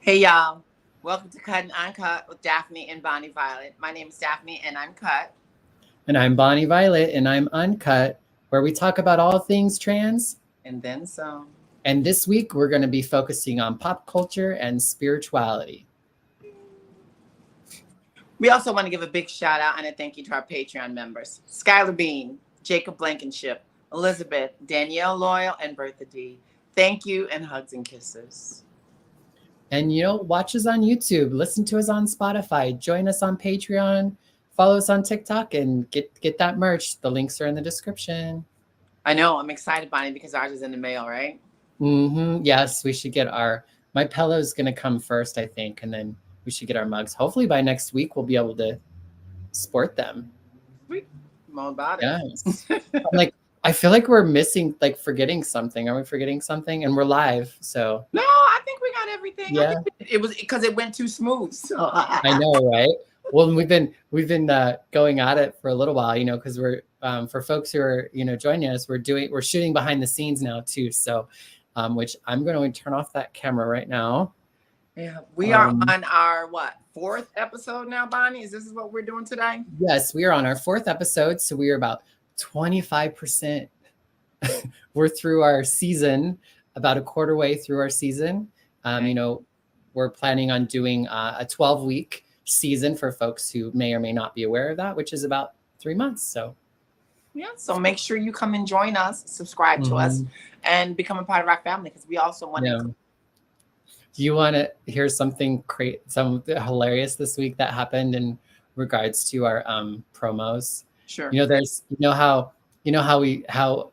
Hey y'all, welcome to Cut and Uncut with Daphne and Bonnie Violet. My name is Daphne and I'm cut. And I'm Bonnie Violet and I'm Uncut, where we talk about all things trans. And then some. And this week we're going to be focusing on pop culture and spirituality. We also want to give a big shout out and a thank you to our Patreon members. Skylar Bean, Jacob Blankenship, Elizabeth, Danielle Loyal, and Bertha D. Thank you and hugs and kisses. And, watch us on YouTube, listen to us on Spotify, join us on Patreon, follow us on TikTok, and get that merch. The links are in the description. I know, I'm excited, Bonnie, because ours is in the mail, right? Mm-hmm. Yes, we should get my pillow's going to come first, I think, and then we should get our mugs. Hopefully by next week, we'll be able to sport them. Sweet. I'm all about it. Yes. I feel like we're missing, forgetting something. Are we forgetting something? And we're live, so. No, I think we got everything. Yeah. It was because it went too smooth. So. I know, right? Well, we've been going at it for a little while, because we're for folks who are joining us, we're shooting behind the scenes now too. So, which I'm going to turn off that camera right now. Yeah, we are on our fourth episode now, Bonnie. Is this what we're doing today? Yes, we are on our fourth episode, so we are about 25%. We're through our season, about a quarter way through our season. We're planning on doing a 12-week season for folks who may or may not be aware of that, which is about 3 months. So make sure you come and join us, subscribe to us, and become a part of our family, because we also want to. Do you want to hear something hilarious this week that happened in regards to our promos? Sure. There's how we go,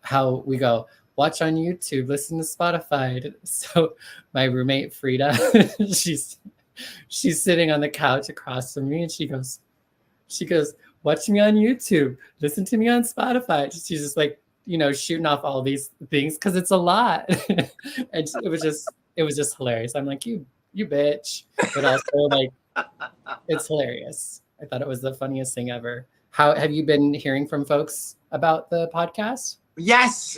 watch on YouTube, listen to Spotify. So my roommate Frida, she's sitting on the couch across from me, and she goes, watch me on YouTube, listen to me on Spotify. She's just shooting off all these things because it's a lot. And it was just hilarious. I'm like, you bitch, but also it's hilarious. I thought it was the funniest thing ever. How have you been hearing from folks about the podcast? Yes,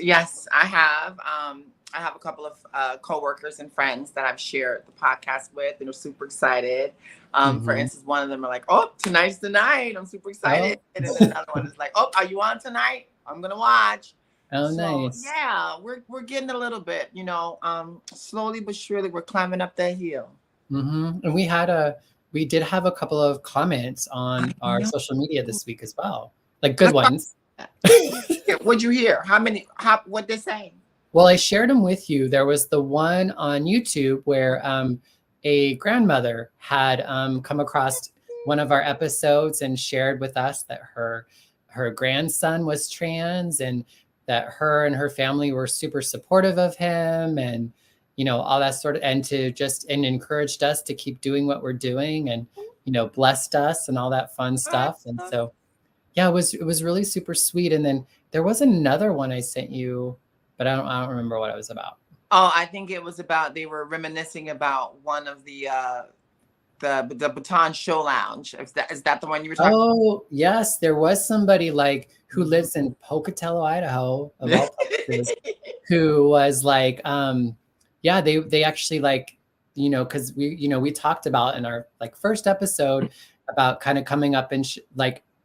I have. I have a couple of coworkers and friends that I've shared the podcast with, and are super excited. For instance, one of them are like, "Oh, tonight's the night! I'm super excited." And then another one is like, "Oh, are you on tonight? I'm gonna watch." Oh, nice. Yeah, we're getting a little bit, slowly but surely we're climbing up that hill. Mm-hmm. And we did have a couple of comments on our social media this week as well, good ones. What'd you hear? What'd they say? Well, I shared them with you. There was the one on YouTube where a grandmother had come across one of our episodes and shared with us that her grandson was trans, and that her and her family were super supportive of him, and all that sort of, and encouraged us to keep doing what we're doing, and blessed us and all that fun stuff. And so yeah, it was really super sweet. And then there was another one I sent you, but I don't remember what it was about. Oh, I think it was about, they were reminiscing about one of the Baton Show Lounge. Is that the one you were talking about? Oh, yes. There was somebody who lives in Pocatello, Idaho, of all places, who was they actually because we talked about in our first episode about kind of coming up and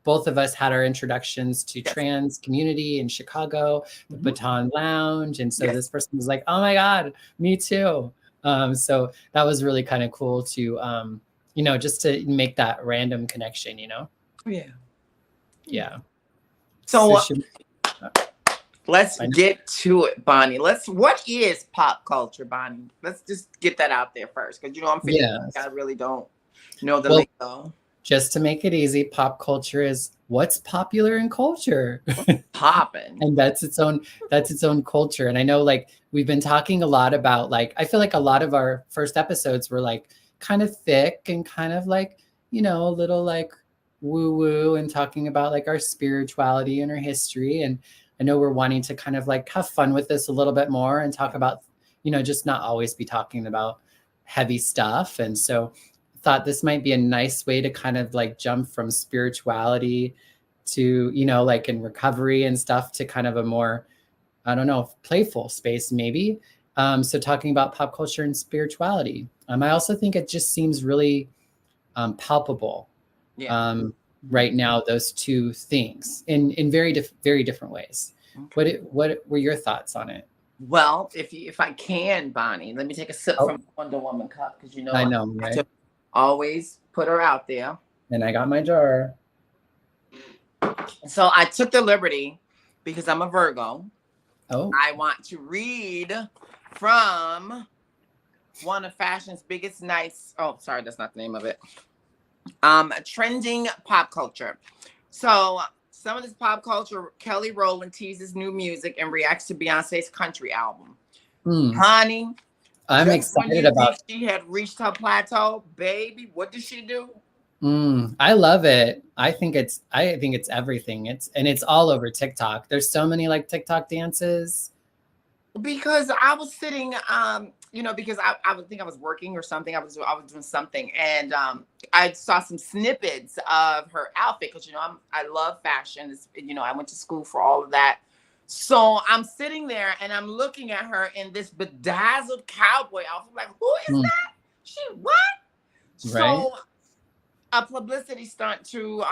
both of us had our introductions to trans community in Chicago, the Baton Lounge. And so this person was like, oh my God, me too. So that was really kind of cool to, just to make that random connection, Yeah. Yeah. So let's get to it, Bonnie. What is pop culture, Bonnie? Let's just get that out there first. Because, I'm feeling I really don't know the lingo. Just to make it easy, pop culture is what's popular in culture. Popping. And that's its own culture. And I know we've been talking a lot about I feel like a lot of our first episodes were kind of thick and kind of a little woo woo, and talking about our spirituality and our history. And I know we're wanting to kind of have fun with this a little bit more and talk about, just not always be talking about heavy stuff. And so thought this might be a nice way to kind of jump from spirituality to, in recovery and stuff, to kind of a more, I don't know, playful space maybe. So talking about pop culture and spirituality. I also think it just seems really palpable right now, those two things in very different ways. Okay. What were your thoughts on it? Well, if I can, Bonnie, let me take a sip Oh, from Wonder Woman cup, because I I know, have right? to always put her out there. And I got my jar. So I took the liberty, because I'm a Virgo. Oh, I want to read from one of fashion's biggest nights. Oh, sorry, that's not the name of it. Trending pop culture. So some of this pop culture, Kelly Rowland teases new music and reacts to Beyonce's country album. Honey, I'm just when excited you about. think she had reached her plateau, baby, what did she do? I love it. I think it's everything. It's all over TikTok. There's so many like TikTok dances. Because I was sitting, because I would think I was working or something. I was doing something, and I saw some snippets of her outfit, because I love fashion. I went to school for all of that. So I'm sitting there and I'm looking at her in this bedazzled cowboy outfit. Like, who is that? She what? Right. So a publicity stunt to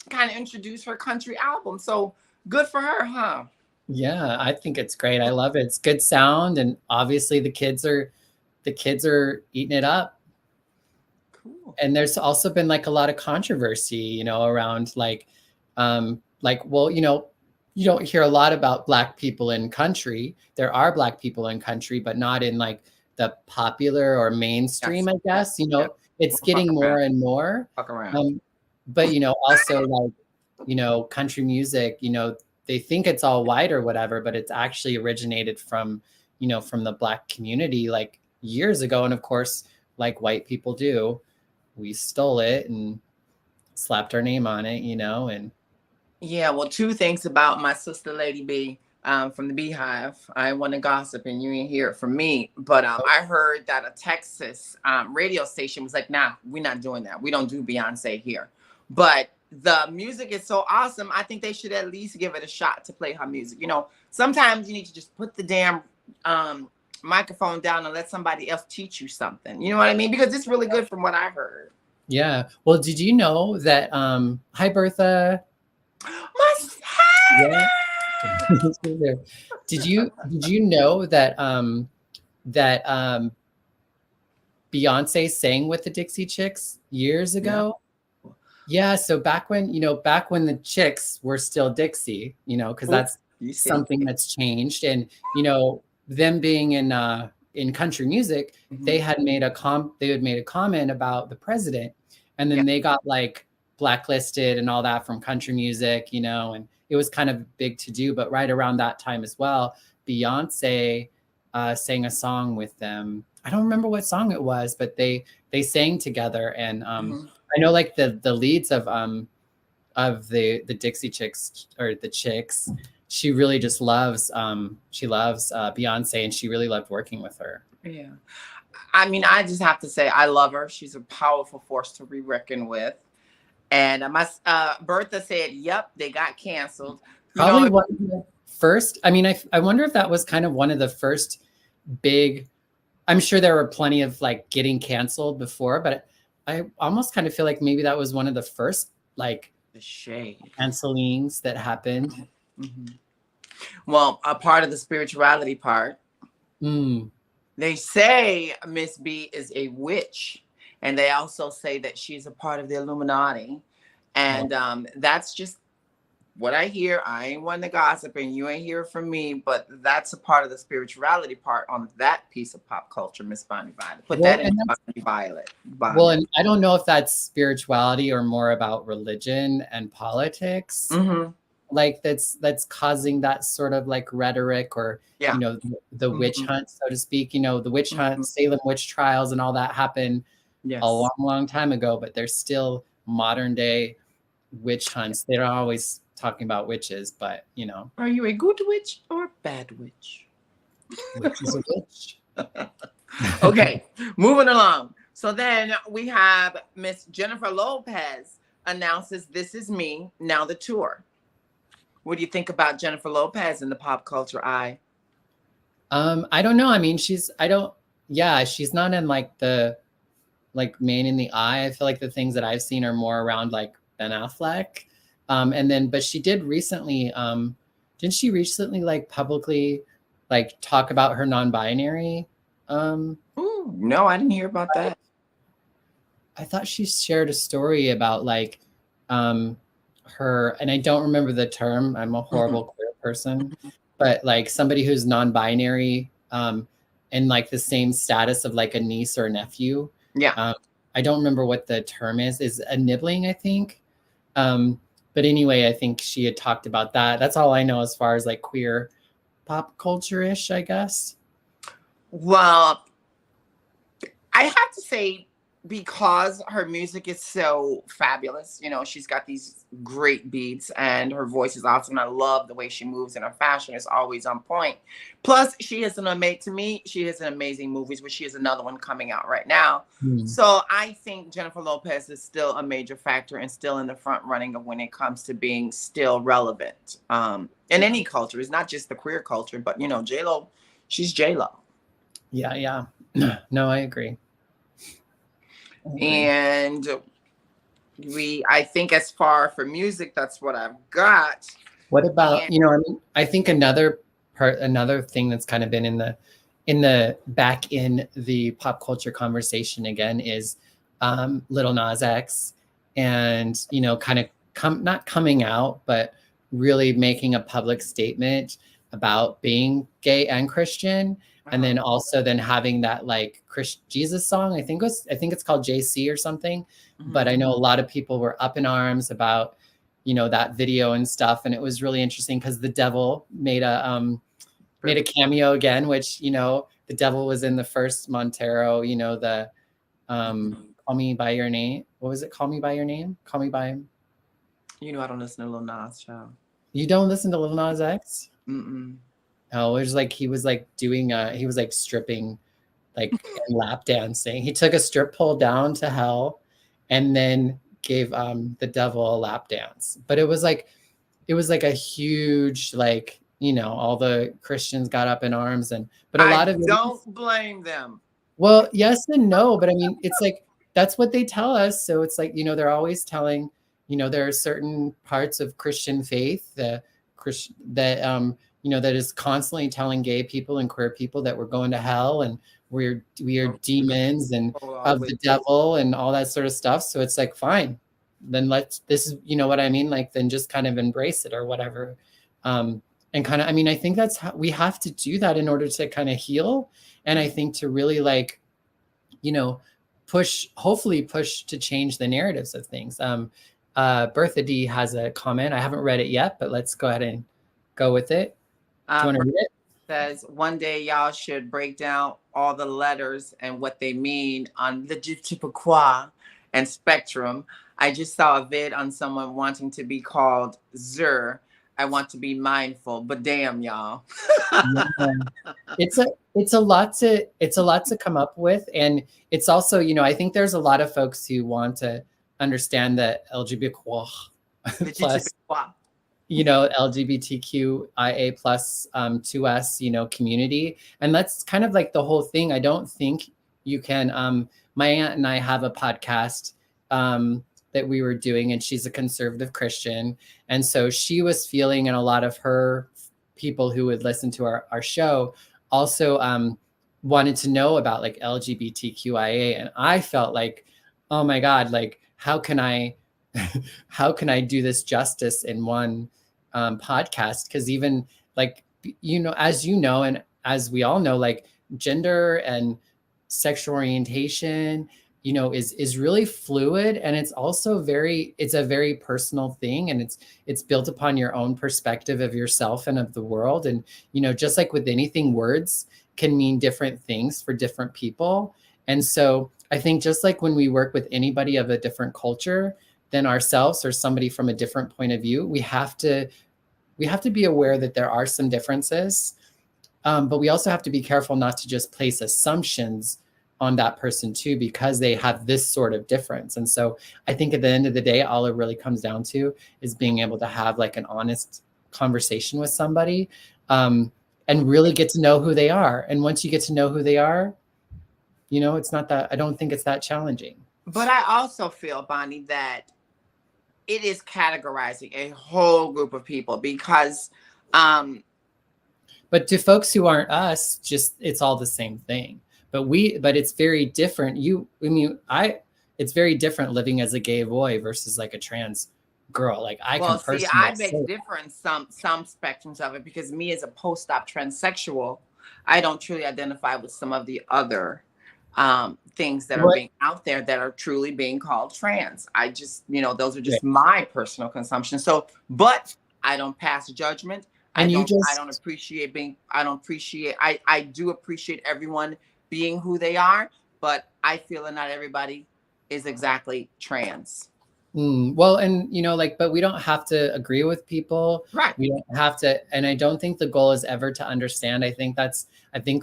kind of introduce her country album. So good for her, huh? Yeah, I think it's great. I love it. It's good sound, and obviously the kids are eating it up. Cool. And there's also been like a lot of controversy, around well, you don't hear a lot about Black people in country. There are Black people in country, but not in like the popular or mainstream, I guess. It's getting more and more. Fuck around. But also like, country music, they think it's all white or whatever, but it's actually originated from the Black community like years ago. And of course, like white people do, we stole it and slapped our name on it, and Yeah, well, two things about my sister Lady B from the Beehive. I want to gossip and you ain't hear it from me, but I heard that a Texas radio station was like, nah, we're not doing that. We don't do Beyonce here. But the music is so awesome. I think they should at least give it a shot to play her music. Sometimes you need to just put the damn microphone down and let somebody else teach you something. You know what I mean? Because it's really good from what I heard. Yeah. Well, did you know that hi Bertha? Yeah. Did you know that Beyonce sang with the Dixie Chicks years ago? Yeah, so back when the Chicks were still Dixie, because that's something that's changed. And them being in country music, they had made a comment about the president, and then they got like blacklisted and all that from country music, and it was kind of big to do. But right around that time as well, Beyonce sang a song with them. I don't remember what song it was, but they sang together. And I know like the leads of the Dixie Chicks, or the Chicks, she really just loves Beyonce, and she really loved working with her. Yeah. I mean, I just have to say I love her. She's a powerful force to be reckoned with. And my Bertha said, "Yep, they got canceled." Probably one of the first. I mean, I wonder if that was kind of one of the first big. I'm sure there were plenty of like getting canceled before, but I almost kind of feel like maybe that was one of the first like the shade cancelings that happened. Well, a part of the spirituality part. They say Miss B is a witch. And they also say that she's a part of the Illuminati. And that's just what I hear. I ain't one to gossip, and you ain't hear from me, but that's a part of the spirituality part on that piece of pop culture, Miss Bonnie Violet. Put that in Bonnie Violet. Well, and I don't know if that's spirituality or more about religion and politics. Like that's causing that sort of like rhetoric, or the witch hunt, so to speak. The witch hunt, Salem witch trials, and all that happened a long time ago, but there's still modern day witch hunts. They're not always talking about witches, but Are you a good witch or a bad witch? Witch is a witch. Okay, moving along. So then we have Miss Jennifer Lopez announces This Is Me, now the tour. What do you think about Jennifer Lopez in the pop culture eye? I don't know. I mean, she's not in like the like Man in the Eye. I feel like the things that I've seen are more around like Ben Affleck. But she did recently, didn't she recently like publicly like talk about her non-binary? Ooh, no, I didn't hear about that. I thought she shared a story about like her, and I don't remember the term. I'm a horrible queer person, but like somebody who's non-binary, and like the same status of like a niece or a nephew. Yeah. I don't remember what the term is a nibbling, I think. But anyway, I think she had talked about that. That's all I know as far as like queer pop culture-ish, I guess. Well, I have to say, because her music is so fabulous, you know, she's got these great beats and her voice is awesome. I love the way she moves, and her fashion is always on point. Plus, she has an amazing movies, which she has another one coming out right now. So I think Jennifer Lopez is still a major factor and still in the front running of when it comes to being still relevant in any culture. It's not just the queer culture, but you know, J-Lo, she's J-Lo. Yeah. No, I agree. And I think as far for music, that's what I've got. What about, you know, I mean, I think another thing that's kind of been in the pop culture conversation again is Lil Nas X, and, you know, kind of not coming out, but really making a public statement about being gay and Christian. And then also then having that like Jesus song, I think it's called JC or something. But I know a lot of people were up in arms about, you know, that video and stuff. And it was really interesting because the Devil made a cameo again, which, you know, the Devil was in the first Montero, you know, the Call Me By Your Name. What was it? Call Me By Your Name? Call Me By. You know, I don't listen to Lil Nas, child. You don't listen to Lil Nas X? Mm-mm. Oh, it was like he was like stripping, like and lap dancing. He took a strip pole down to hell and then gave the Devil a lap dance. But it was like a huge, like, you know, all the Christians got up in arms, but a lot of don't blame them. Well, yes and no, but I mean, it's like that's what they tell us. So it's like, you know, they're always telling, you know, there are certain parts of Christian faith that you know, that is constantly telling gay people and queer people that we're going to hell and we are demons and of the devil and all that sort of stuff. So it's like, fine, then this is, you know what I mean? Like, then just kind of embrace it or whatever. And kind of, I mean, I think that's how we have to do that in order to kind of heal. And I think to really like, you know, hopefully push to change the narratives of things. Bertha D has a comment. I haven't read it yet, but let's go ahead and go with it. Do you want to read it? Says one day y'all should break down all the letters and what they mean on Legitimaquois and Spectrum. I just saw a vid on someone wanting to be called Zer. I want to be mindful, but damn y'all. It's a lot to come up with, and it's also, you know, I think there's a lot of folks who want to understand that LGBTQ plus, you know, LGBTQIA plus 2S, you know, community. And that's kind of like the whole thing. I don't think you can, my aunt and I have a podcast that we were doing, and she's a conservative Christian. And so she was feeling, and a lot of her people who would listen to our show also wanted to know about like LGBTQIA. And I felt like, oh my God, like, how can I do this justice in one podcast? Because even like, you know, as you know, and as we all know, like gender and sexual orientation, you know, is really fluid, and it's also it's a very personal thing, and it's built upon your own perspective of yourself and of the world. And, you know, just like with anything, words can mean different things for different people. And so I think just like when we work with anybody of a different culture than ourselves or somebody from a different point of view, we have to be aware that there are some differences, but we also have to be careful not to just place assumptions on that person too, because they have this sort of difference. And so I think at the end of the day, all it really comes down to is being able to have like an honest conversation with somebody. and really get to know who they are. And once you get to know who they are, it's not that, I don't think it's that challenging. But I also feel, Bonnie, that it is categorizing a whole group of people because but to folks who aren't us, just it's all the same thing. But it's very different. It's very different living as a gay boy versus like a trans girl. Like I can well, see, personally I say beg differ in some spectrums of it because me as a post-op transsexual, I don't truly identify with some of the other things that are what being out there that are truly being called trans. I just, those are yeah. just my personal consumption. So, but I don't pass judgment. I And you don't I just don't appreciate being I don't appreciate I do appreciate everyone being who they are, but I feel that not everybody is exactly trans. well, and like, but we don't have to agree with people. Right. We don't have to, and I don't think the goal is ever to understand. I think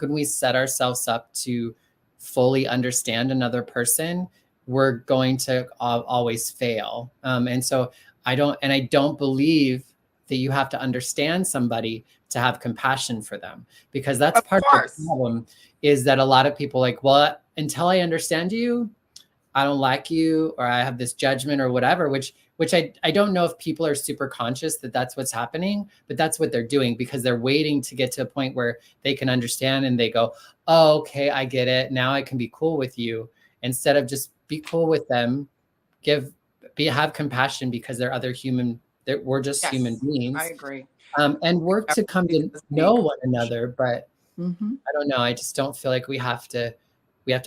when we set ourselves up to fully understand another person, we're going to always fail. And so I don't believe that you have to understand somebody to have compassion for them, because that's Of part of the course. problem, is that a lot of people like, well, until I understand you, I don't like you, or I have this judgment or whatever, which I don't know if people are super conscious that that's what's happening, but that's what they're doing because they're waiting to get to a point where they can understand and they go, oh, okay, I get it. Now I can be cool with you, instead of just be cool with them, have compassion because they're other human, we're just human Yes, I beings, agree. and work to come Everybody to does know need one compassion. another. But Mm-hmm. I don't know. I just don't feel like we have to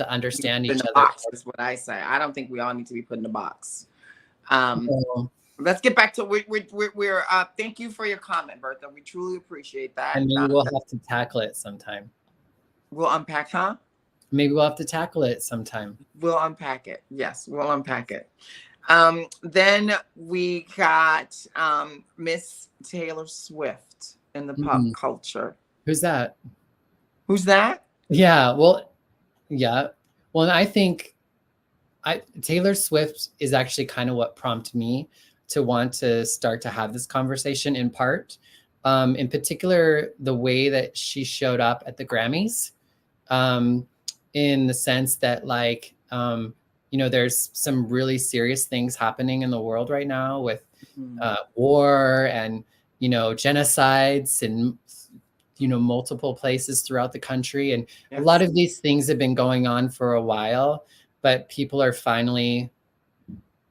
understand In each a other. box is what I say. I don't think we all need to be put in a box. Um, So, let's get back to we're thank you for your comment, Bertha. We truly appreciate that. and maybe we'll have to tackle it sometime. We'll unpack, huh? Maybe we'll have to tackle it sometime. We'll unpack it. Yes, we'll unpack it. Then we got Miss Taylor Swift in the pop Mm. culture. Who's that? Who's that? Yeah. Well, yeah. Well, I think Taylor Swift is actually kind of what prompted me to want to start to have this conversation, in part. In particular, the way that she showed up at the Grammys, in the sense that, like, there's some really serious things happening in the world right now with war and, genocides and, multiple places throughout the country. And a lot Yes. of these things have been going on for a while, but people are finally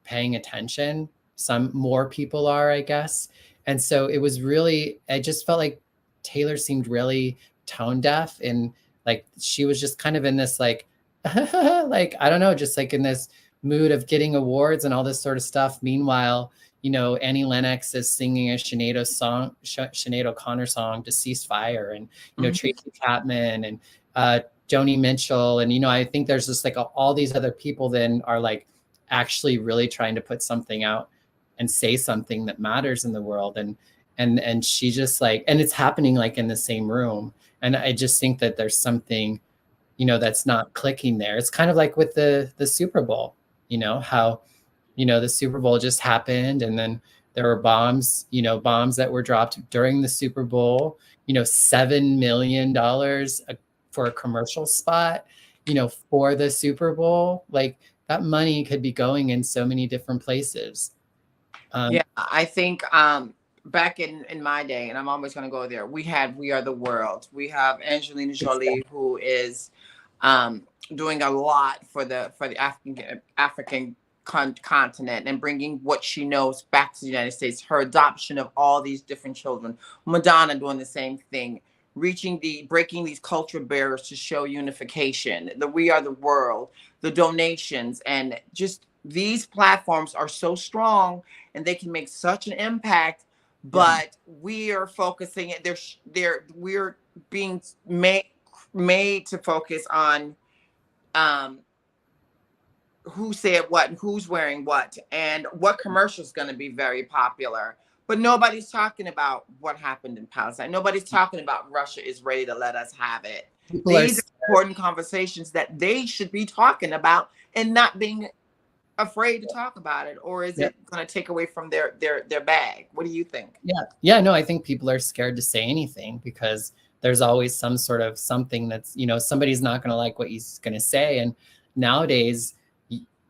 paying attention. Some more people are, I guess. And so I just felt like Taylor seemed really tone deaf, and like she was just kind of in this like, like, I don't know, just like in this mood of getting awards and all this sort of stuff. Meanwhile, Annie Lennox is singing a Sinead O'Connor song, Deceased Fire, and, Tracy Chapman and Joni Mitchell. And, I think there's just like all these other people then are like actually really trying to put something out and say something that matters in the world. And she just like, and it's happening like in the same room. And I just think that there's something, that's not clicking there. It's kind of like with the Super Bowl, how, the Super Bowl just happened, and then there were bombs that were dropped during the Super Bowl, $7 million for a commercial spot, for the Super Bowl. Like, that money could be going in so many different places. Yeah, I think back in my day, and I'm always going to go there, we had We Are the World. We have Angelina Jolie, who is doing a lot for the African continent and bringing what she knows back to the United States. Her adoption of all these different children. Madonna doing the same thing, breaking these cultural barriers to show unification. The We Are the World, the donations, and just these platforms are so strong and they can make such an impact. But we are focusing. We're being made to focus on who said what and who's wearing what and what commercial is going to be very popular. But nobody's talking about what happened in Palestine. Nobody's talking about Russia is ready to let us have it. These are important conversations that they should be talking about and not being afraid to talk about it. Or is it going to take away from their bag? What do you think? Yeah. No, I think people are scared to say anything because there's always some sort of something that's, you know, somebody's not going to like what he's going to say. And nowadays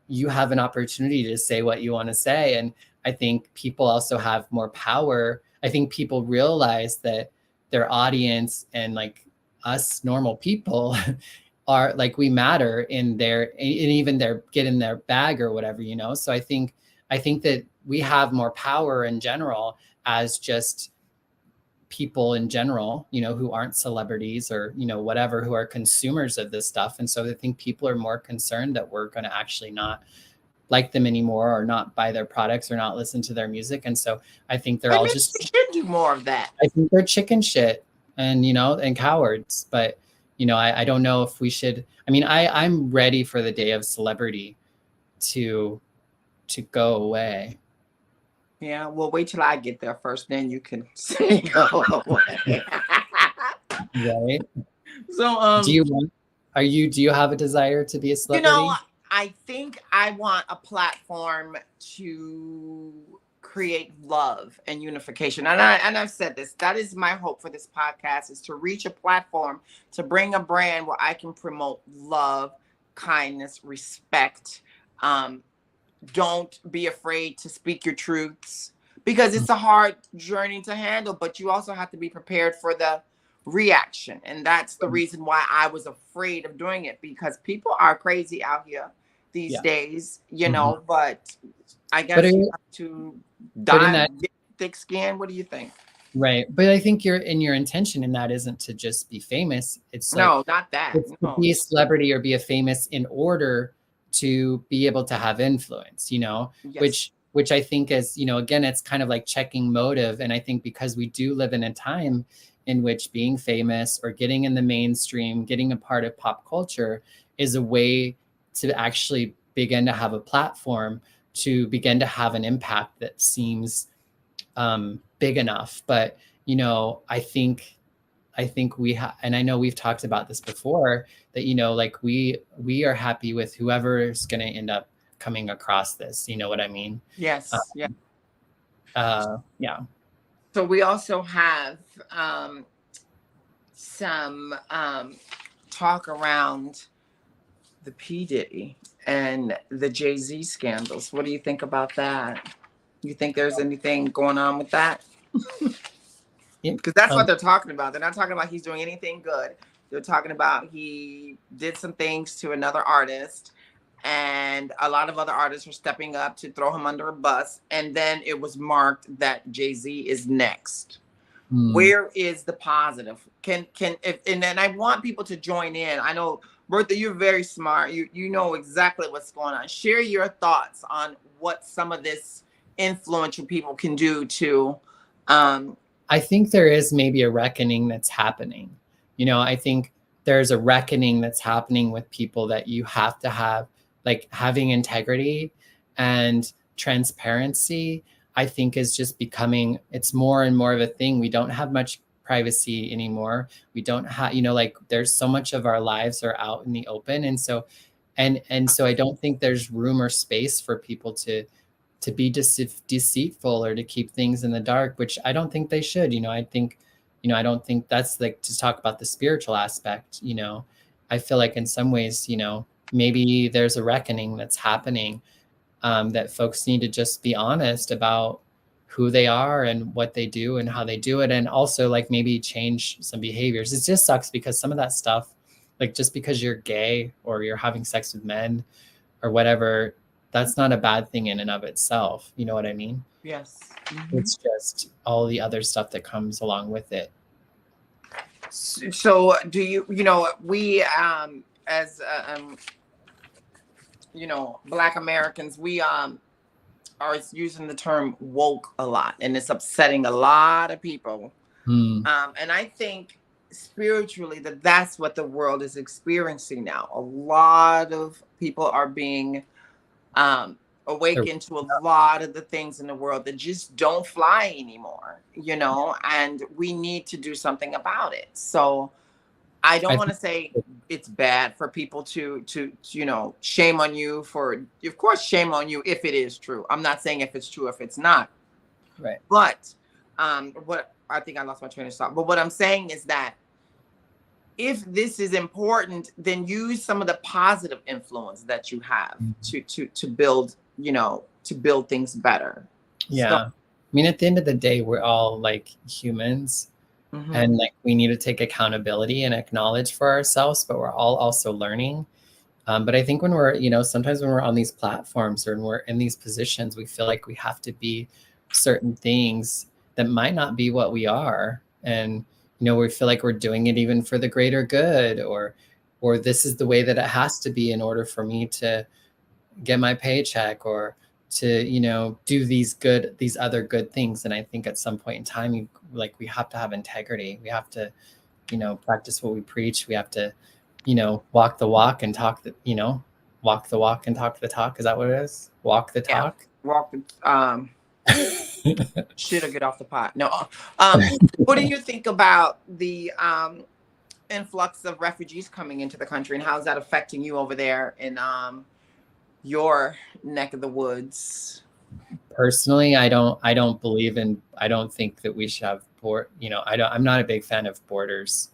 you have an opportunity to say what you want to say. And I think people also have more power. I think people realize that their audience and like us normal people are like, we matter in their, and even their get in their bag or whatever, you know? So I think that we have more power in general as just people in general, you know, who aren't celebrities or, you know, whatever, who are consumers of this stuff. And so I think people are more concerned that we're going to actually not like them anymore, or not buy their products, or not listen to their music. And so I think they're all just, we should do more of that. I think they're chicken shit and, you know, and cowards. But, you know, I don't know if we should, I mean, I'm ready for the day of celebrity to go away. Yeah, well, wait till I get there first, then you can say go away. Right. So, do you have a desire to be a celebrity? You know, I think I want a platform to create love and unification. And I've said this, that is my hope for this podcast, is to reach a platform, to bring a brand where I can promote love, kindness, respect. Don't be afraid to speak your truths, because it's a hard journey to handle, but you also have to be prepared for the reaction. And that's the reason why I was afraid of doing it, because people are crazy out here these days, you know, but I guess you have to get thick skin. What do you think? Right. But I think your intention in that isn't to just be famous. It's like, no, not that. It's to be a celebrity or be a famous in order to be able to have influence, you know, which I think is, you know, again, it's kind of like checking motive. And I think because we do live in a time in which being famous or getting in the mainstream, getting a part of pop culture is a way to actually begin to have a platform, to begin to have an impact that seems big enough. But, you know, I think we have, and I know we've talked about this before, that, you know, like we are happy with whoever is going to end up coming across this. You know what I mean? Yes. Yeah. Yeah. So we also have some talk around the P. Diddy and the Jay-Z scandals. What do you think about that? You think there's anything going on with that? Because that's what they're talking about. They're not talking about he's doing anything good. They're talking about he did some things to another artist, and a lot of other artists are stepping up to throw him under a bus. And then it was marked that Jay-Z is next. Where is the positive? And then I want people to join in. I know, Bertha, you're very smart. You know exactly what's going on. Share your thoughts on what some of this influential people can do to I think there is maybe a reckoning that's happening. You know, I think there's a reckoning that's happening with people, that you have to have, like, having integrity and transparency, I think is just becoming, it's more and more of a thing. We don't have much privacy anymore. We don't have, you know, like, there's so much of our lives are out in the open. And so, and so I don't think there's room or space for people to be deceitful or to keep things in the dark, which I don't think they should. You know, I think, you know, I don't think that's, like, to talk about the spiritual aspect. You know, I feel like in some ways, you know, maybe there's a reckoning that's happening, that folks need to just be honest about who they are and what they do and how they do it. And also, like, maybe change some behaviors. It just sucks because some of that stuff, like, just because you're gay or you're having sex with men or whatever, that's not a bad thing in and of itself. You know what I mean? Yes. It's just all the other stuff that comes along with it. So do you know, we, as, you know, Black Americans, we are using the term woke a lot, and it's upsetting a lot of people. And I think spiritually that's what the world is experiencing now. A lot of people are being awakened to a lot of the things in the world that just don't fly anymore, you know, and we need to do something about it. So I don't want to say it's bad for people to, you know, shame on you for, of course, shame on you if it is true. I'm not saying if it's true, if it's not. Right. But what I think I lost my train of thought. But what I'm saying is that if this is important, then use some of the positive influence that you have to build, to build things better. Yeah. So, I mean, at the end of the day, we're all like humans, and like we need to take accountability and acknowledge for ourselves, but we're all also learning. But I think when we're, sometimes when we're on these platforms or when we're in these positions, we feel like we have to be certain things that might not be what we are. And, we feel like we're doing it even for the greater good, or this is the way that it has to be in order for me to get my paycheck, or to, do these other good things. And I think at some point in time, we have to have integrity. We have to, practice what we preach. We have to, walk the walk and talk the, walk the walk and talk the talk. Is that what it is? Walk the yeah, talk. walk the shit or get off the pot. No. What do you think about the influx of refugees coming into the country, and how is that affecting you over there in your neck of the woods? Personally, I don't believe in, I don't think that we should have I'm not a big fan of borders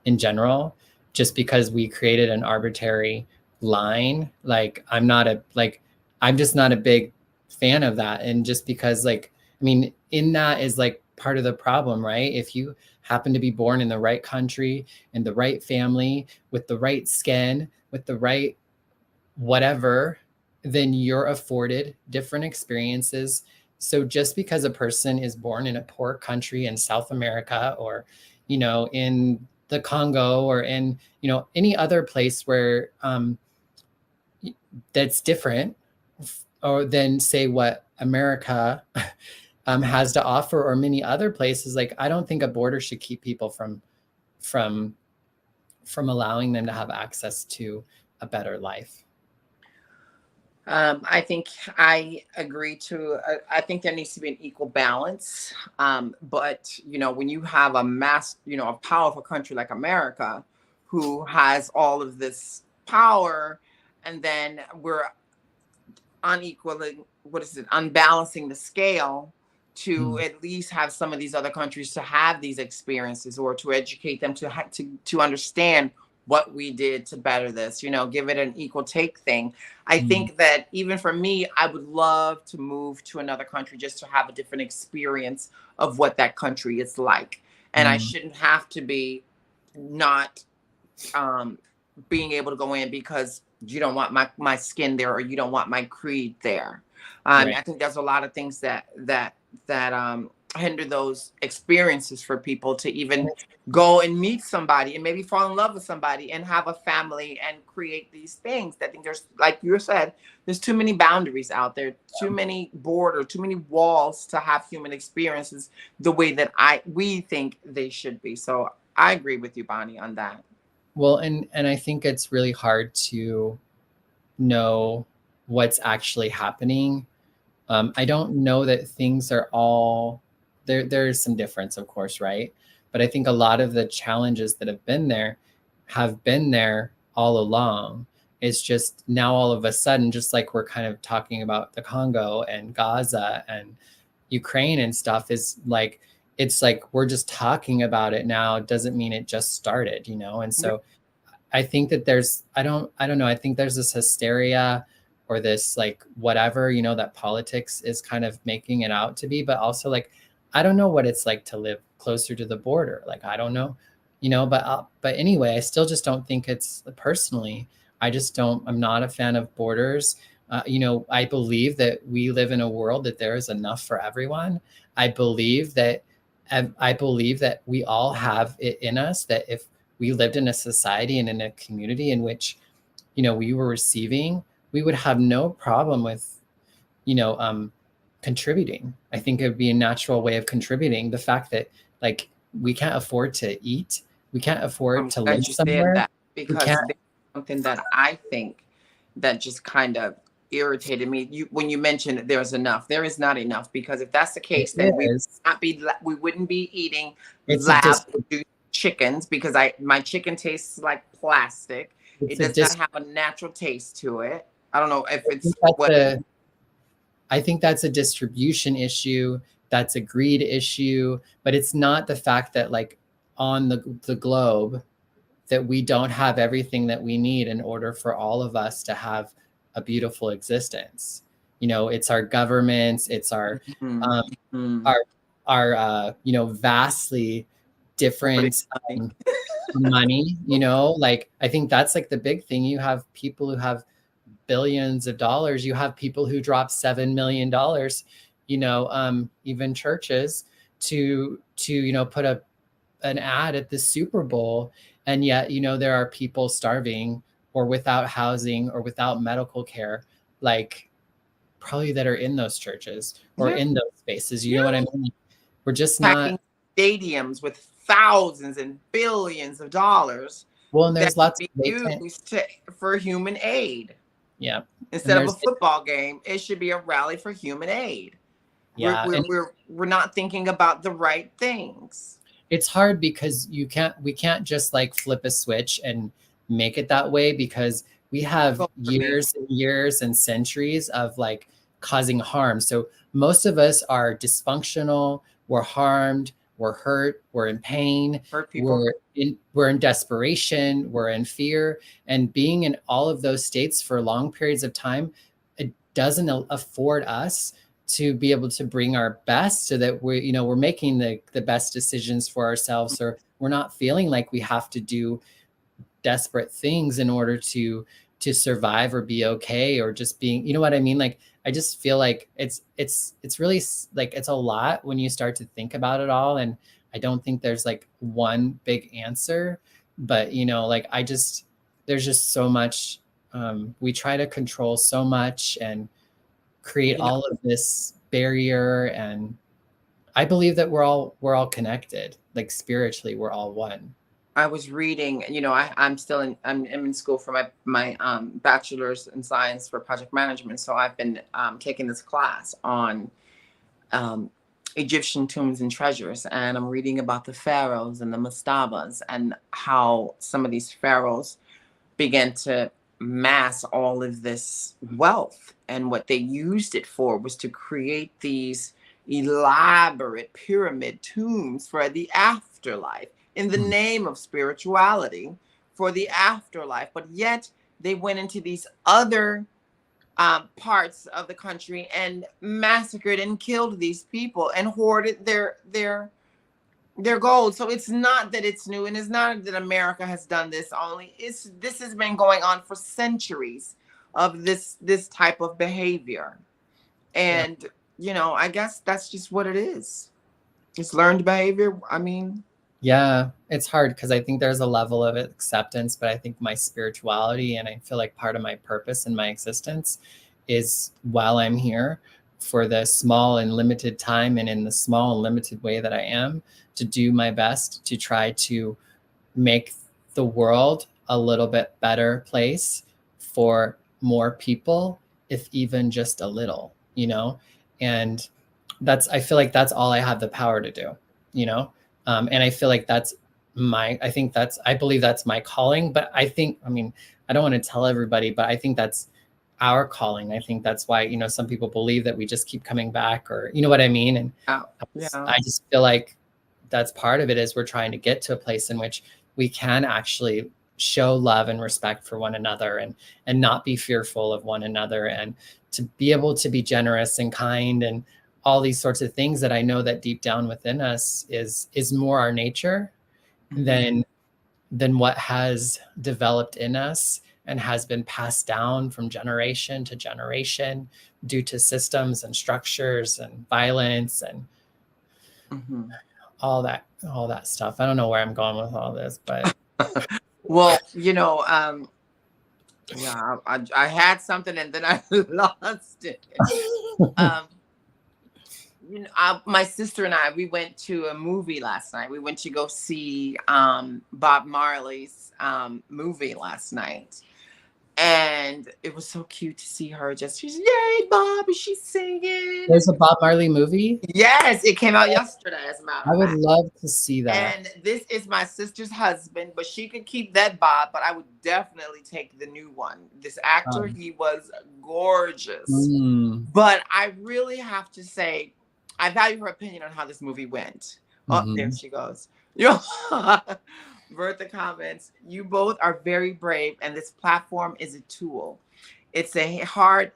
in general, just because we created an arbitrary line. Like I'm just not a big fan of that. And just because in that is like part of the problem, right? If you happen to be born in the right country, in the right family, with the right skin, with the right whatever, then you're afforded different experiences. So just because a person is born in a poor country in South America, or, in the Congo, or in, any other place where that's different, or than say what America has to offer, or many other places, like I don't think a border should keep people from allowing them to have access to a better life. I think I agree to. I think there needs to be an equal balance. But when you have a powerful country like America, who has all of this power, and then we're unequally, unbalancing the scale to at least have some of these other countries to have these experiences, or to educate them to understand what we did to better this, give it an equal take thing. I think that even for me, I would love to move to another country just to have a different experience of what that country is like. And I shouldn't have to be not being able to go in because you don't want my skin there, or you don't want my creed there. Right. I think there's a lot of things that hinder those experiences for people to even go and meet somebody and maybe fall in love with somebody and have a family and create these things. I think there's, like you said, there's too many boundaries out there, too many too many walls to have human experiences the way that we think they should be. So I agree with you, Bonnie, on that. Well, and I think it's really hard to know what's actually happening. I don't know that things are all there. There's some difference, of course, right? But I think a lot of the challenges that have been there all along. It's just now all of a sudden, just like we're kind of talking about the Congo and Gaza and Ukraine and stuff, is like, it's like we're just talking about it now. It doesn't mean it just started, And so I think that I don't know. I think there's this hysteria, or this like whatever, that politics is kind of making it out to be, but also like, I don't know what it's like to live closer to the border. Like, I don't know, but anyway, I still just don't think it's, personally, I'm not a fan of borders. I believe that we live in a world that there is enough for everyone. I believe that we all have it in us, that if we lived in a society and in a community in which, we were receiving, we would have no problem with, contributing. I think it would be a natural way of contributing. The fact that like we can't afford to eat, we can't afford to live somewhere. That, because there's something that I think that just kind of irritated me. When you mentioned that there's enough, there is not enough, because if that's the case, then we wouldn't be eating lab-produced chickens, because my chicken tastes like plastic. It does not have a natural taste to it. I don't know if it's I think that's a distribution issue. That's a greed issue, but it's not the fact that like on the globe, that we don't have everything that we need in order for all of us to have a beautiful existence. You know, it's our governments, it's our you know, vastly different money, you know, like I think that's like the big thing. You have people who have billions of dollars, you have people who drop $7 million, you know, even churches to you know, put an ad at the Super Bowl, and yet, you know, there are people starving or without housing or without medical care, like probably that are in those churches or in those spaces. You know what I mean? We're just packing not stadiums with thousands and billions of dollars well, and that there's lots be of used for human aid. yeah. Instead of a football game, it should be a rally for human aid. Yeah. We're not thinking about the right things. It's hard because we can't just like flip a switch and make it that way, because we have years and years and centuries of like causing harm. So most of us are dysfunctional, we're harmed, we're hurt, we're in pain, Hurt people. we're in desperation, we're in fear, and being in all of those states for long periods of time, it doesn't afford us to be able to bring our best, so that we're, you know, we're making the best decisions for ourselves, or we're not feeling like we have to do desperate things in order to survive or be okay, or just being, you know what I mean? Like, I just feel like it's really like, it's a lot when you start to think about it all. And I don't think there's like one big answer, but you know, like there's just so much, we try to control so much and create all of this barrier. And I believe that we're all connected, like spiritually we're all one. I was reading, you know, I'm still I'm in school for my bachelor's in science for project management. So I've been taking this class on Egyptian tombs and treasures, and I'm reading about the pharaohs and the mastabas, and how some of these pharaohs began to mass all of this wealth, and what they used it for was to create these elaborate pyramid tombs for the afterlife, in the name of spirituality, for the afterlife. But yet they went into these other parts of the country and massacred and killed these people and hoarded their gold. So it's not that it's new, and it's not that America has done this only. This has been going on for centuries of this type of behavior. And you know, I guess that's just what it is. It's learned behavior. I mean, yeah, it's hard because I think there's a level of acceptance, but I think my spirituality, and I feel like part of my purpose in my existence is, while I'm here for the small and limited time and in the small and limited way that I am, to do my best to try to make the world a little bit better place for more people, if even just a little, you know? And I feel like that's all I have the power to do, you know? And I feel like I believe that's my calling. But I think, I mean, I don't want to tell everybody, but I think that's our calling. I think that's why, you know, some people believe that we just keep coming back, or, you know what I mean? And I just feel like that's part of it, is we're trying to get to a place in which we can actually show love and respect for one another, and not be fearful of one another, and to be able to be generous and kind, and all these sorts of things that I know that deep down within us is more our nature than what has developed in us and has been passed down from generation to generation due to systems and structures and violence and all that stuff. I don't know where I'm going with all this, but well, you know, yeah, I had something and then I lost it. You know, my sister and I, we went to a movie last night. We went to go see Bob Marley's movie last night. And it was so cute to see her she's, yay, Bob, and she's singing. There's a Bob Marley movie? Yes, it came out yesterday, as a matter of fact. I would love to see that. And this is my sister's husband, but she could keep that Bob, but I would definitely take the new one. This actor, he was gorgeous. But I really have to say, I value her opinion on how this movie went. Oh, there she goes. Bertha comments, you both are very brave, and this platform is a tool. It's hard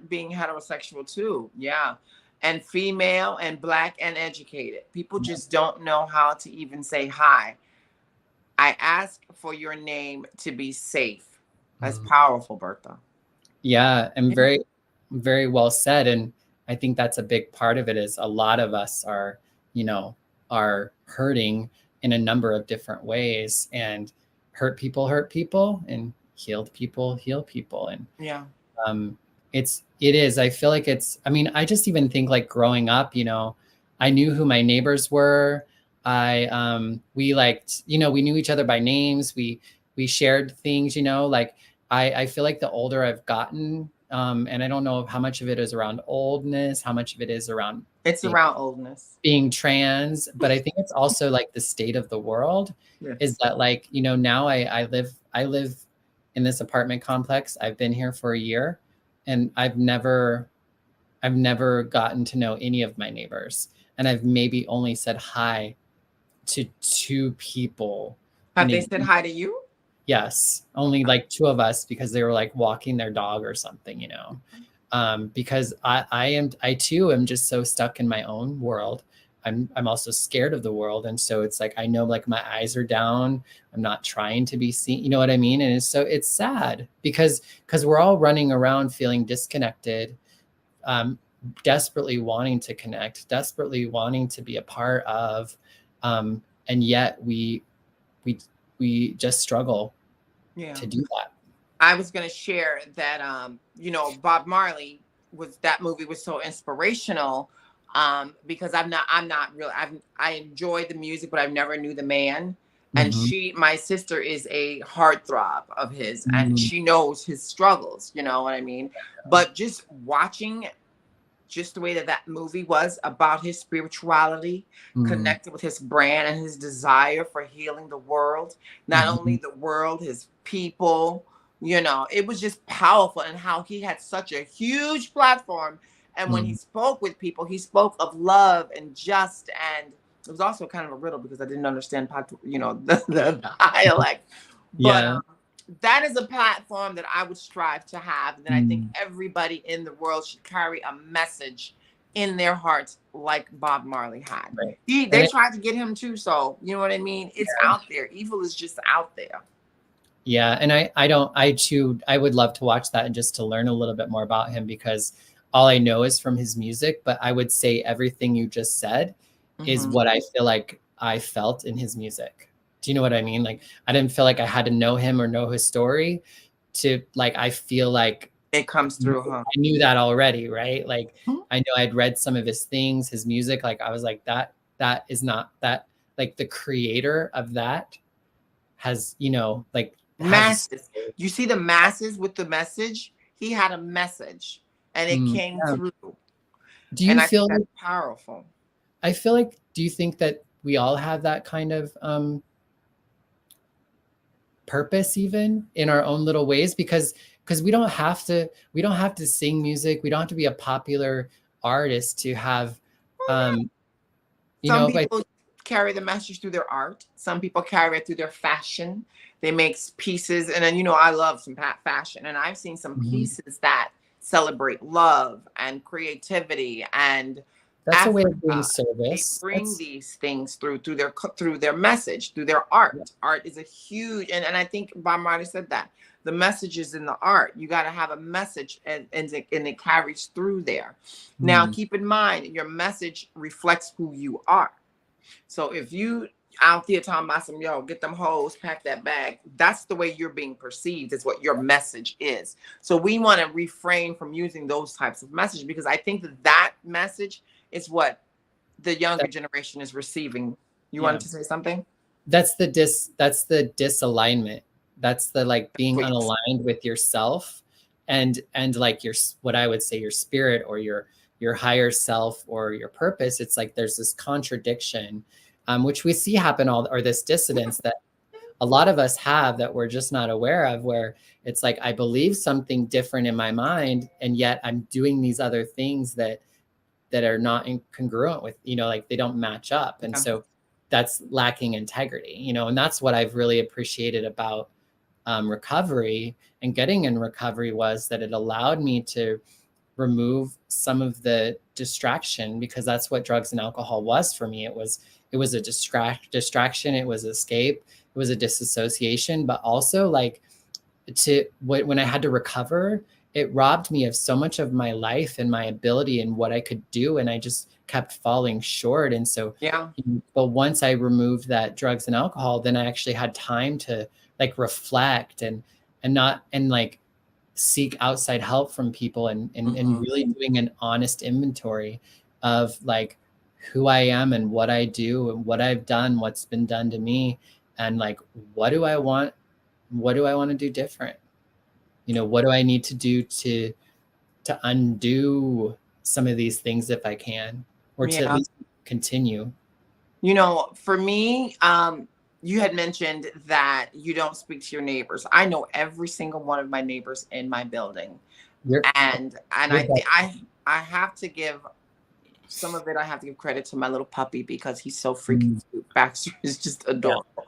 being heterosexual too. Yeah. And female and black and educated. People just don't know how to even say hi. I ask for your name to be safe. That's powerful, Bertha. Yeah, and very well said. And I think that's a big part of it is a lot of us are, are hurting in a number of different ways, and hurt people, and healed people heal people. And Yeah. I feel like I mean, I just even think like growing up, I knew who my neighbors were. We liked, we knew each other by names. We shared things, like I feel like the older I've gotten, and I don't know how much of it is around oldness, how much of it is around It's around oldness, being trans, but I think it's also like the state of the world. yes. Is that like, now I live in this apartment complex. I've been here for a year, and I've never gotten to know any of my neighbors, and I've maybe only said hi to 2 people. Have they said hi to you? Yes, only like 2 of us, because they were like walking their dog or something, because I too am just so stuck in my own world. I'm also scared of the world, and so it's like I know like my eyes are down. I'm not trying to be seen, you know what I mean? And it's sad because we're all running around feeling disconnected, desperately wanting to connect, desperately wanting to be a part of, and yet we just struggle to do that. I was going to share that, Bob Marley that movie was so inspirational, because I'm not really, I enjoy the music, but I've never knew the man. And my sister is a heartthrob of his, and she knows his struggles, you know what I mean? But just watching just the way that movie was about his spirituality, connected with his brand and his desire for healing the world, not only the world, his people, it was just powerful, and how he had such a huge platform. And when he spoke with people, he spoke of love and and it was also kind of a riddle because I didn't understand, the dialect. But that is a platform that I would strive to have. And I think everybody in the world should carry a message in their hearts like Bob Marley had. Right. They tried to get him too. So, you know what I mean? It's out there. Evil is just out there. Yeah. And I would love to watch that and just to learn a little bit more about him, because all I know is from his music. But I would say everything you just said is what I feel like I felt in his music. Do you know what I mean? Like, I didn't feel like I had to know him or know his story to like, I feel like it comes through. I knew that already. Right. Like, I know I'd read some of his things, his music. Like, I was like, that is not that, like the creator of that has, like masses. You see the masses with the message. He had a message, and it came through. Do you feel that's powerful? I feel like, do you think that we all have that kind of purpose even in our own little ways? Because we don't have to sing music. We don't have to be a popular artist to have, some people carry the message through their art. Some people carry it through their fashion. They make pieces. And then, I love some fashion, and I've seen some pieces that celebrate love and creativity, and that's Africa. A way of doing service. They bring these things through their message, through their art. Yeah. Art is a huge, and I think Bob Marley said that the message is in the art. You got to have a message, and it carries through there. Now, keep in mind, your message reflects who you are. So if you out there talking about some, get them hoes, pack that bag, that's the way you're being perceived, is what your message is. So we want to refrain from using those types of messages, because I think that message is what the younger generation is receiving. You wanted to say something? That's the disalignment. That's the like being unaligned with yourself and like what I would say your spirit or your higher self or your purpose. It's like there's this contradiction, which we see happen or this dissonance that a lot of us have that we're just not aware of, where it's like I believe something different in my mind, and yet I'm doing these other things that are not congruent with, like they don't match up. And so that's lacking integrity, you know. And that's what I've really appreciated about recovery and getting in recovery, was that it allowed me to remove some of the distraction, because that's what drugs and alcohol was for me. It was a distraction, it was escape, it was a disassociation, but also like when I had to recover, it robbed me of so much of my life and my ability and what I could do, and I just kept falling short. And so Yeah. but once I removed that drugs and alcohol, then I actually had time to like reflect and not and like seek outside help from people, and really doing an honest inventory of like who I am and what I do and what I've done, what's been done to me, and like what do I want to do different? You know, what do I need to do to undo some of these things if I can, or to at Yeah. least continue? You know, for me, you had mentioned that you don't speak to your neighbors. I know every single one of my neighbors in my building, You're, and you're I have to give some of it. I have to give credit to my little puppy because he's so freaking cute. Baxter is just adorable.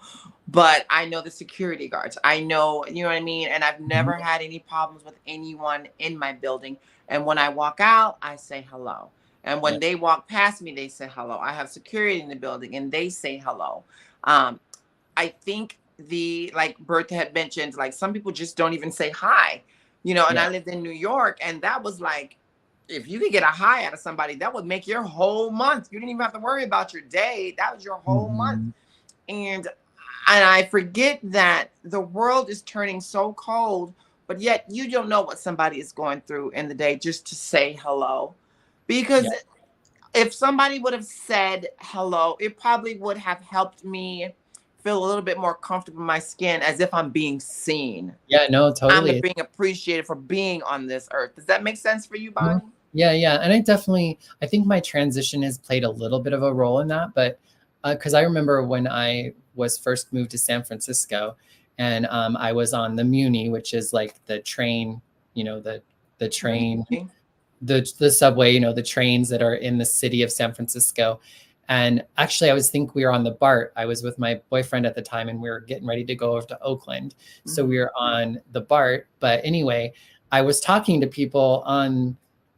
But I know the security guards. I know, you know what I mean? And I've never had any problems with anyone in my building. And when I walk out, I say hello. And when they walk past me, they say hello. I have security in the building and they say hello. I think like Bertha had mentioned, like some people just don't even say hi, you know, and I lived in New York, and that was like, if you could get a hi out of somebody, that would make your whole month. You didn't even have to worry about your day. That was your whole month. And I forget that the world is turning so cold, but yet you don't know what somebody is going through in the day just to say hello. Because if somebody would have said hello, it probably would have helped me feel a little bit more comfortable in my skin, as if I'm being seen. Yeah, no, I'm totally. being appreciated for being on this earth. Does that make sense for you, Bonnie? Yeah. And I think my transition has played a little bit of a role in that, but because I remember when I was first moved to San Francisco, and I was on the Muni, which is like the train, you know, the train, the subway, you know, the trains that are in the city of San Francisco. And actually, we were on the BART. I was with my boyfriend at the time, and we were getting ready to go over to Oakland. So we were on the BART. But anyway, I was talking to people on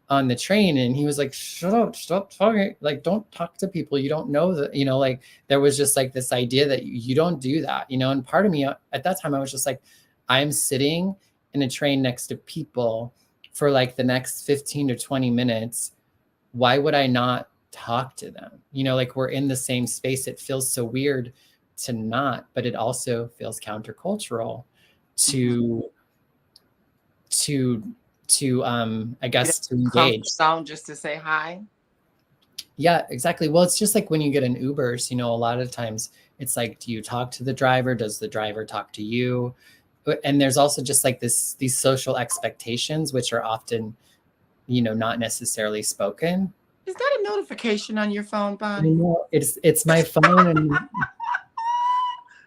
the train, and he was like, shut up, stop talking. Like, don't talk to people. You don't know that, you know, like there was just like this idea that you don't do that, you know. And part of me at that time, I was just like, I'm sitting in a train next to people for like the next 15 to 20 minutes. Why would I not talk to them? You know, like we're in the same space. It feels so weird to not, but it also feels countercultural to I guess to engage. Sound just to say hi. Yeah, exactly. Well, it's just like when you get in Ubers, you know, a lot of times it's like, do you talk to the driver? Does the driver talk to you? And there's also just like these social expectations, which are often, you know, not necessarily spoken. Is that a notification on your phone, Bonnie? I know it's my phone, and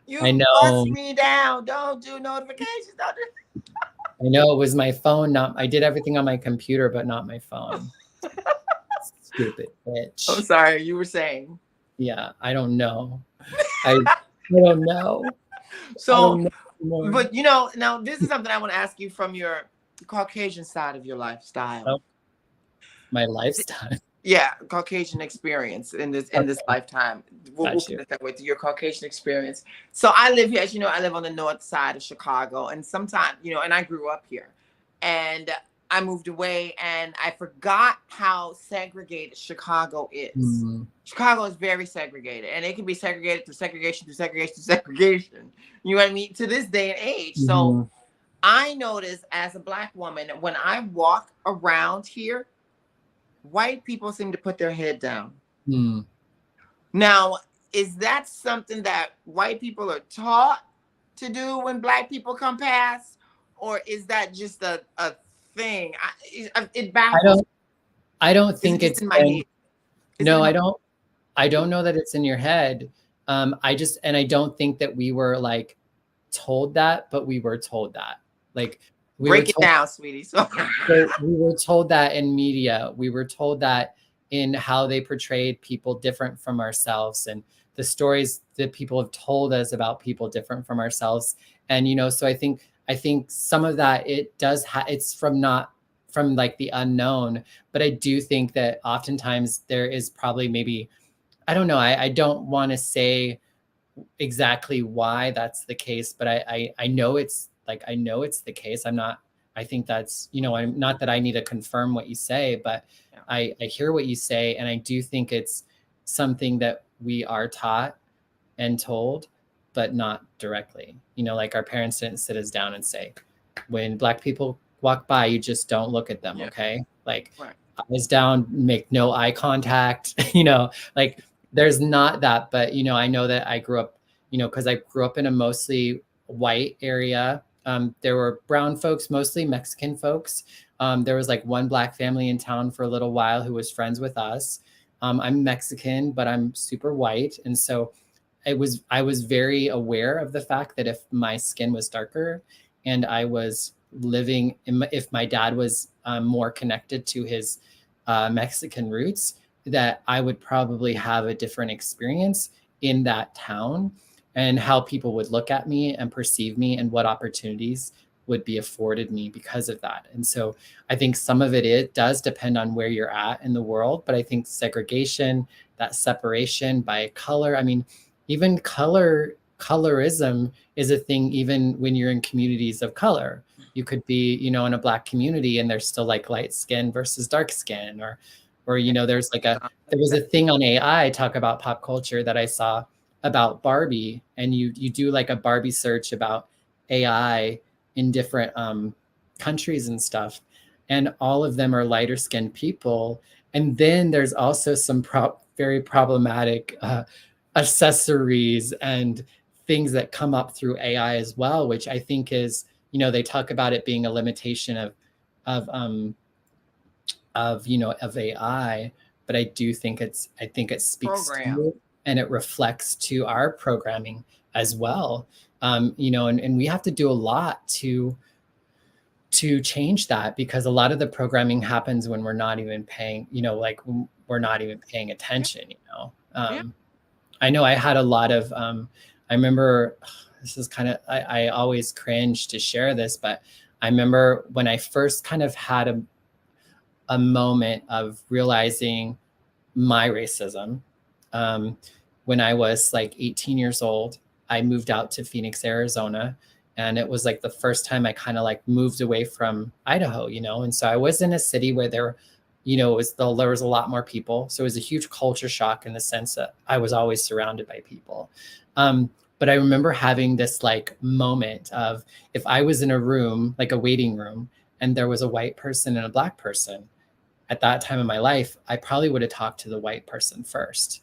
you I know. bust me down. Don't do notifications. Don't do. I know it was my phone. I did everything on my computer, but not my phone. Stupid bitch. Oh, sorry. You were saying. Yeah, I don't know. I don't know. So, but you know, now this is something I want to ask you from your Caucasian side of your lifestyle. Oh, my lifestyle. Yeah, Caucasian experience in this lifetime. We'll put it that way, to your Caucasian experience. So I live here, as you know, I live on the north side of Chicago, and sometimes, you know, and I grew up here, and I moved away, and I forgot how segregated Chicago is. Mm-hmm. Chicago is very segregated, and it can be segregated through segregation, through segregation, through segregation. You know what I mean? To this day and age. Mm-hmm. So I notice as a Black woman, when I walk around here, white people seem to put their head down. Mm. Now, is that something that white people are taught to do when Black people come past? Or is that just a thing? It baffles. I don't think it's in my head. No, I don't know that it's in your head. I don't think that we were like told that, but we were told that. Like, break it down, sweetie. So we were told that in media. We were told that in how they portrayed people different from ourselves, and the stories that people have told us about people different from ourselves. And, so I think some of that, it's from not from like the unknown, but I do think that oftentimes there is probably maybe, I don't know, I don't want to say exactly why that's the case, but I know it's like, I know it's the case. I think that's, I'm not that I need to confirm what you say, but Yeah. I hear what you say. And I do think it's something that we are taught and told, but not directly. Like our parents didn't sit us down and say, when Black people walk by, you just don't look at them. Yeah. Okay. Like Right. eyes down, make no eye contact, like there's not that, but, I know that I grew up, cause I grew up in a mostly white area. There were brown folks, mostly Mexican folks. There was like one Black family in town for a little while who was friends with us. I'm Mexican, but I'm super white. And so I was very aware of the fact that if my skin was darker and I was living if my dad was more connected to his Mexican roots, that I would probably have a different experience in that town, and how people would look at me and perceive me, and what opportunities would be afforded me because of that. And so I think some of it does depend on where you're at in the world, but I think segregation, that separation by color, I mean, even colorism is a thing even when you're in communities of color. You could be, in a Black community and there's still like light skin versus dark skin, or there's like there was a thing on AI, talk about pop culture, that I saw about Barbie, and you do like a Barbie search about AI in different countries and stuff, and all of them are lighter skinned people. And then there's also some very problematic accessories and things that come up through AI as well, which I think is, they talk about it being a limitation of AI, but I do think I think it speaks to and it reflects to our programming as well. And we have to do a lot to change that, because a lot of the programming happens when we're not even paying, like we're not even paying attention, I know I had a lot of, I remember, this is kind of, I always cringe to share this, but I remember when I first kind of had a moment of realizing my racism. When I was like 18 years old, I moved out to Phoenix, Arizona. And it was like the first time I kind of like moved away from Idaho, and so I was in a city where there was a lot more people. So it was a huge culture shock in the sense that I was always surrounded by people. But I remember having this like moment of, if I was in a room, like a waiting room, and there was a white person and a Black person, at that time in my life, I probably would have talked to the white person first.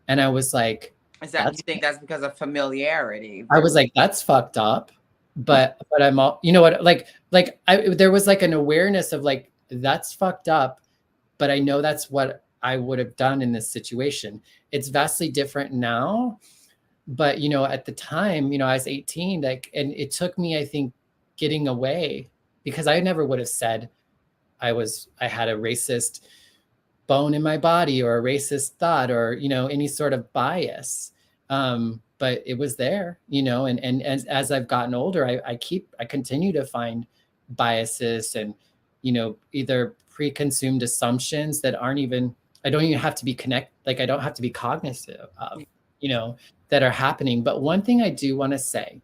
And I was like, is that, you think that's because of familiarity? I was like, that's fucked up. But I'm all, what, there was like an awareness of like, that's fucked up, but I know that's what I would have done in this situation. It's vastly different now. But, at the time, I was 18, like, and it took me, I think, getting away, because I never would have said I had a racist bone in my body, or a racist thought, or, any sort of bias. But it was there, and as I've gotten older, I continue to find biases and, either preconceived assumptions that I don't even have to be I don't have to be cognizant of, that are happening. But one thing I do want to say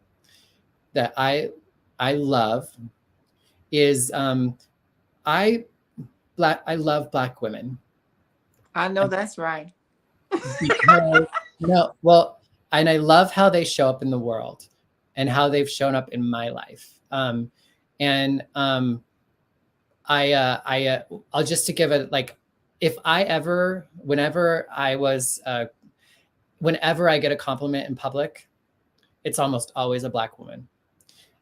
that I love is, I love Black women. I know that's right. Because, well, and I love how they show up in the world and how they've shown up in my life. I'll just to give it, like, whenever I get a compliment in public, it's almost always a Black woman.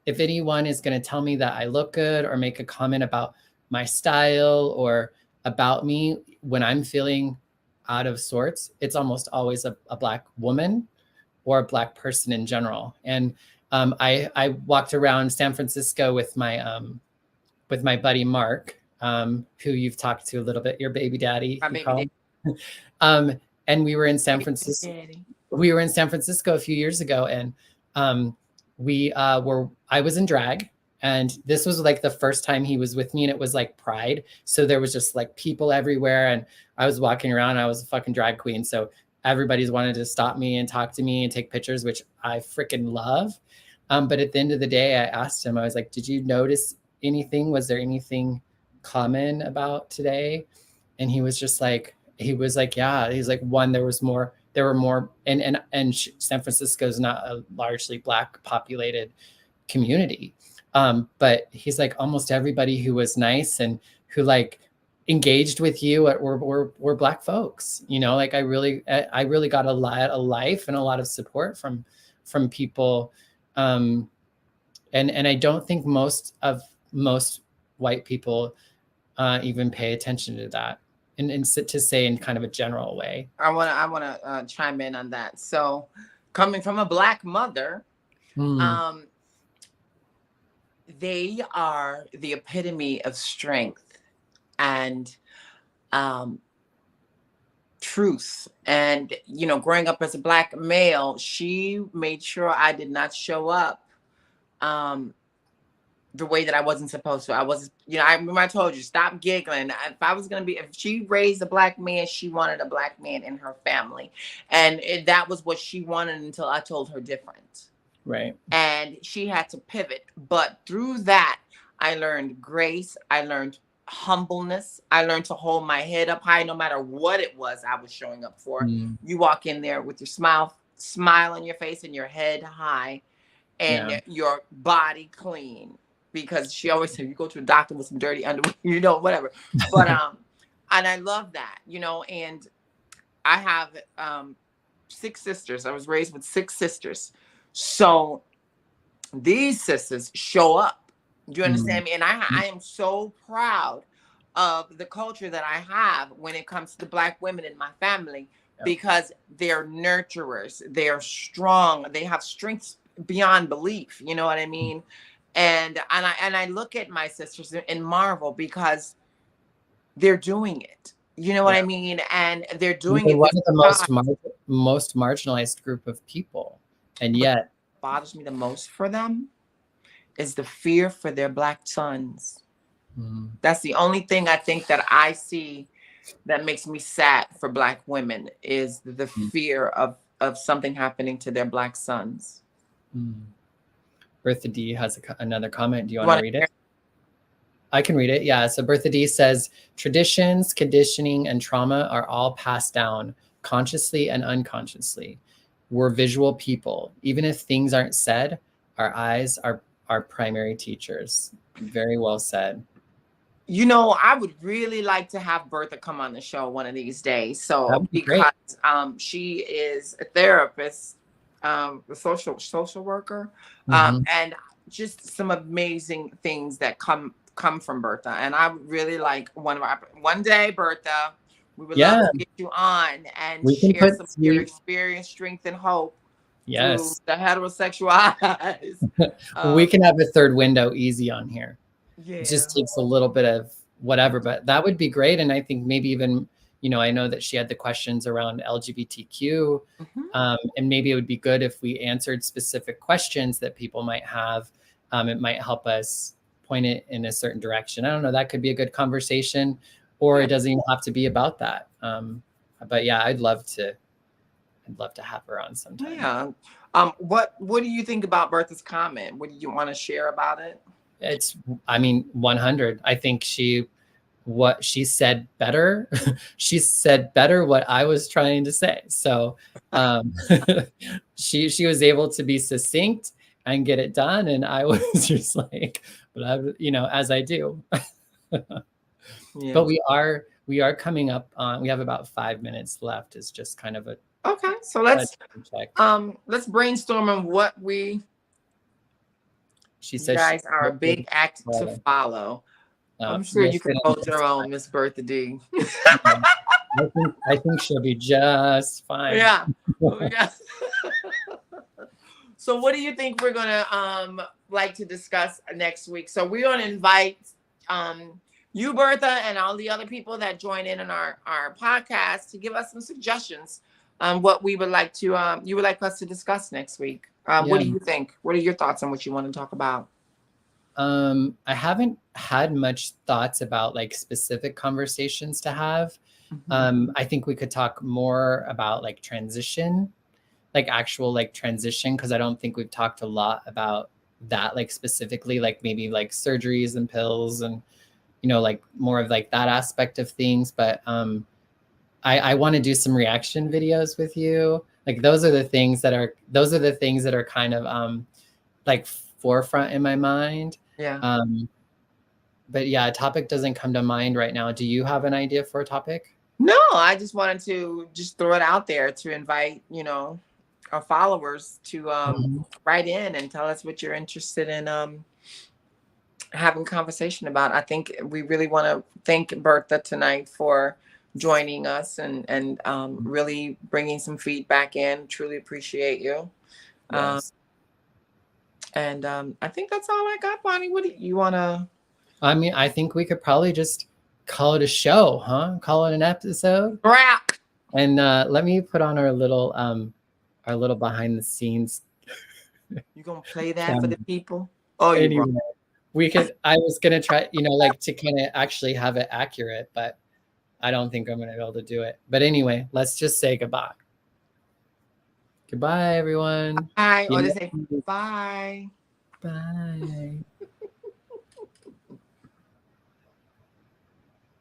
If anyone is going to tell me that I look good, or make a comment about my style or about me when I'm feeling out of sorts, it's almost always a Black woman or a Black person in general. And I walked around San Francisco with my buddy Mark, who you've talked to a little bit, your baby daddy. My baby daddy. And we were in San Francisco. we were in San Francisco a few years ago, and I was in drag, and this was like the first time he was with me, and it was like Pride. So there was just like people everywhere, and I was walking around, I was a fucking drag queen. So everybody's wanted to stop me and talk to me and take pictures, which I freaking love. But at the end of the day, I asked him, I was like, did you notice anything? Was there anything common about today? And he was like, yeah, he's like, one, there were more, and San Francisco is not a largely Black populated community. But he's like, almost everybody who was nice and who like engaged with you were Black folks, you know, like I really got a lot of life and a lot of support from people. And I don't think most white people even pay attention to that. And to say in kind of a general way. I want to chime in on that. So coming from a Black mother, they are the epitome of strength and truth. And, you know, growing up as a Black male, she made sure I did not show up the way that I wasn't supposed to. I was, you know, I remember I told you, stop giggling. If she raised a Black man, she wanted a Black man in her family. And that was what she wanted until I told her different. Right. And she had to pivot. But through that, I learned grace. I learned humbleness. I learned to hold my head up high no matter what it was I was showing up for. You walk in there with your smile on your face and your head high and your body clean. Because she always said, you go to a doctor with some dirty underwear, you know, whatever. But, and I love that, you know, and I have 6 sisters. I was raised with 6 sisters. So these sisters show up. Do you understand me? And I am so proud of the culture that I have when it comes to Black women in my family, because they're nurturers. They're strong. They have strengths beyond belief. You know what I mean? And I look at my sisters and marvel because they're doing it. You know what I mean? And they're doing it. One of the most marginalized group of people. And yet what bothers me the most for them is the fear for their Black sons. That's the only thing I think that I see that makes me sad for Black women is the fear of something happening to their Black sons. Bertha D has another comment. Do you want to read it? I can read it. Yeah. So Bertha D says, traditions, conditioning, and trauma are all passed down consciously and unconsciously. We're visual people. Even if things aren't said, our eyes are our primary teachers. Very well said. You know, I would really like to have Bertha come on the show one of these days. So because she is a therapist, a social worker, and just some amazing things that come from Bertha. And I would really like one day, Bertha, we would love to get you on and share some of your experience, strength, and hope. Yes, through the heterosexual eyes. We can have a third window easy on here. Yeah. It just takes a little bit of whatever, but that would be great. And I think maybe even, you know, I know that she had the questions around LGBTQ, and maybe it would be good if we answered specific questions that people might have. It might help us point it in a certain direction. I don't know, that could be a good conversation, or it doesn't even have to be about that. But yeah, I'd love to have her on sometime. Yeah. What do you think about Bertha's comment? What do you want to share about it? It's, I mean, 100. I think what she said better. She said better what I was trying to say. So she was able to be succinct and get it done. And I was just like, but I, you know, as I do. But we are coming up on, we have about 5 minutes left. It's just kind of a, okay. So let's brainstorm on what she says guys are a big act to follow. I'm sure you can hold your own, Miss Bertha D. I think she'll be just fine. Yeah. So what do you think we're gonna like to discuss next week? So we're gonna invite you, Bertha, and all the other people that join in on our podcast to give us some suggestions what we would like to you would like us to discuss next week. What Yeah. do you think? What are your thoughts on what you want to talk about? I haven't had much thoughts about like specific conversations to have. I think we could talk more about like transition, like actual like transition, because I don't think we've talked a lot about that, like specifically, like maybe like surgeries and pills and, you know, like more of like that aspect of things. But I want to do some reaction videos with you. Like those are the things that are kind of like forefront in my mind. Yeah. But yeah, a topic doesn't come to mind right now. Do you have an idea for a topic? No, I just wanted to just throw it out there to invite, our followers to write in and tell us what you're interested in having conversation about. I think we really want to thank Bertha tonight for joining us and really bringing some feedback in. Truly appreciate you. Yes. And I think that's all I got, Bonnie. What do you want to? I mean, I think we could probably just call it a show, huh? Call it an episode. Wrap. And let me put on our little behind the scenes. You gonna play that for the people? Oh, you Anyway, I was gonna try, like to kind of actually have it accurate, but I don't think I'm gonna be able to do it. But anyway, let's just say goodbye. Goodbye, everyone. Bye. Or they say bye. Bye.